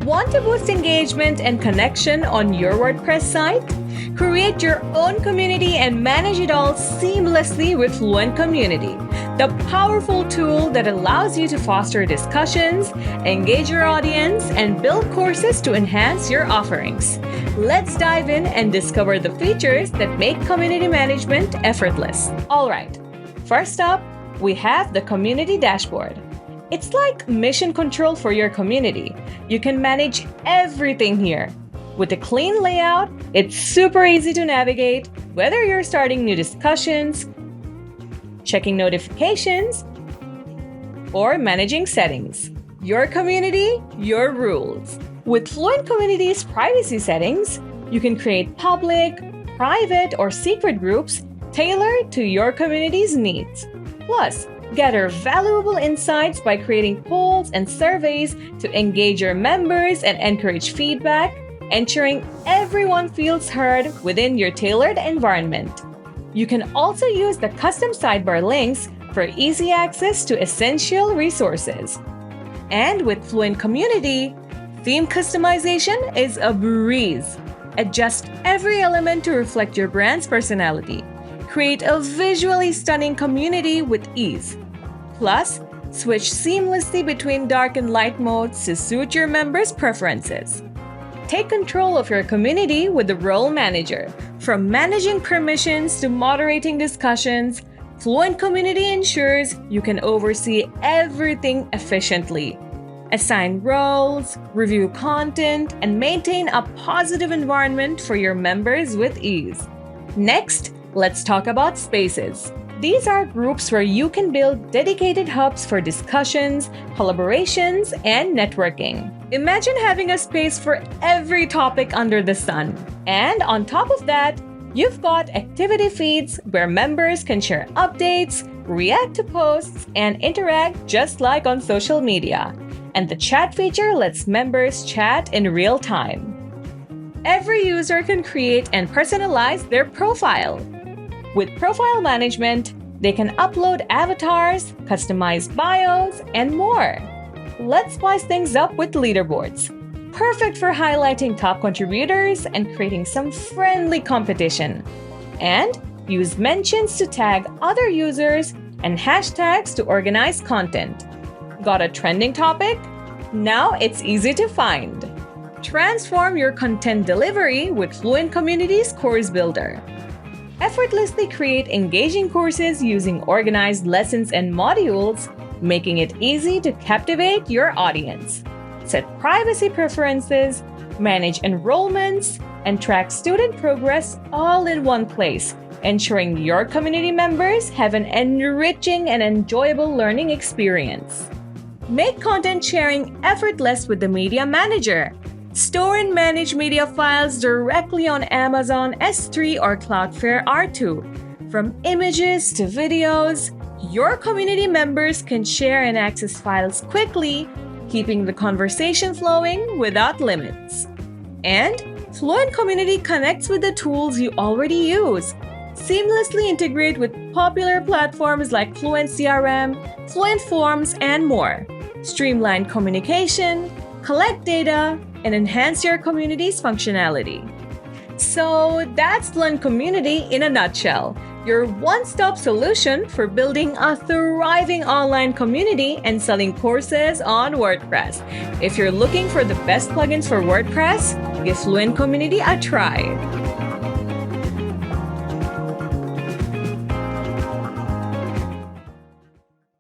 Want to boost engagement and connection on your WordPress site? Create your own community and manage it all seamlessly with FluentCommunity, the powerful tool that allows you to foster discussions, engage your audience, and build courses to enhance your offerings. Let's dive in and discover the features that make community management effortless. All right, first up, we have the Community Dashboard. It's like mission control for your community. You can manage everything here. With a clean layout, it's super easy to navigate, whether you're starting new discussions, checking notifications, or managing settings. Your community, your rules. With FluentCommunity's privacy settings, you can create public, private, or secret groups tailored to your community's needs. Plus, gather valuable insights by creating polls and surveys to engage your members and encourage feedback, ensuring everyone feels heard within your tailored environment. You can also use the custom sidebar links for easy access to essential resources. And with FluentCommunity, theme customization is a breeze. Adjust every element to reflect your brand's personality. Create a visually stunning community with ease. Plus, switch seamlessly between dark and light modes to suit your members' preferences. Take control of your community with the Role Manager. From managing permissions to moderating discussions, FluentCommunity ensures you can oversee everything efficiently. Assign roles, review content, and maintain a positive environment for your members with ease. Next, let's talk about Spaces. These are groups where you can build dedicated hubs for discussions, collaborations, and networking. Imagine having a space for every topic under the sun. And on top of that, you've got activity feeds where members can share updates, react to posts, and interact just like on social media. And the chat feature lets members chat in real time. Every user can create and personalize their profile. With profile management, they can upload avatars, customize bios, and more. Let's spice things up with leaderboards. Perfect for highlighting top contributors and creating some friendly competition. And use mentions to tag other users and hashtags to organize content. Got a trending topic? Now it's easy to find. Transform your content delivery with FluentCommunity's Course Builder. Effortlessly create engaging courses using organized lessons and modules, making it easy to captivate your audience. Set privacy preferences, manage enrollments, and track student progress all in one place, ensuring your community members have an enriching and enjoyable learning experience. Make content sharing effortless with the Media Manager. Store and manage media files directly on Amazon S3 or Cloudflare R2. From images to videos, your community members can share and access files quickly, keeping the conversation flowing without limits. And FluentCommunity connects with the tools you already use. Seamlessly integrate with popular platforms like Fluent CRM, Fluent Forms, and more. Streamline communication, collect data, and enhance your community's functionality. So that's FluentCommunity in a nutshell, your one-stop solution for building a thriving online community and selling courses on WordPress. If you're looking for the best plugins for WordPress, give FluentCommunity a try.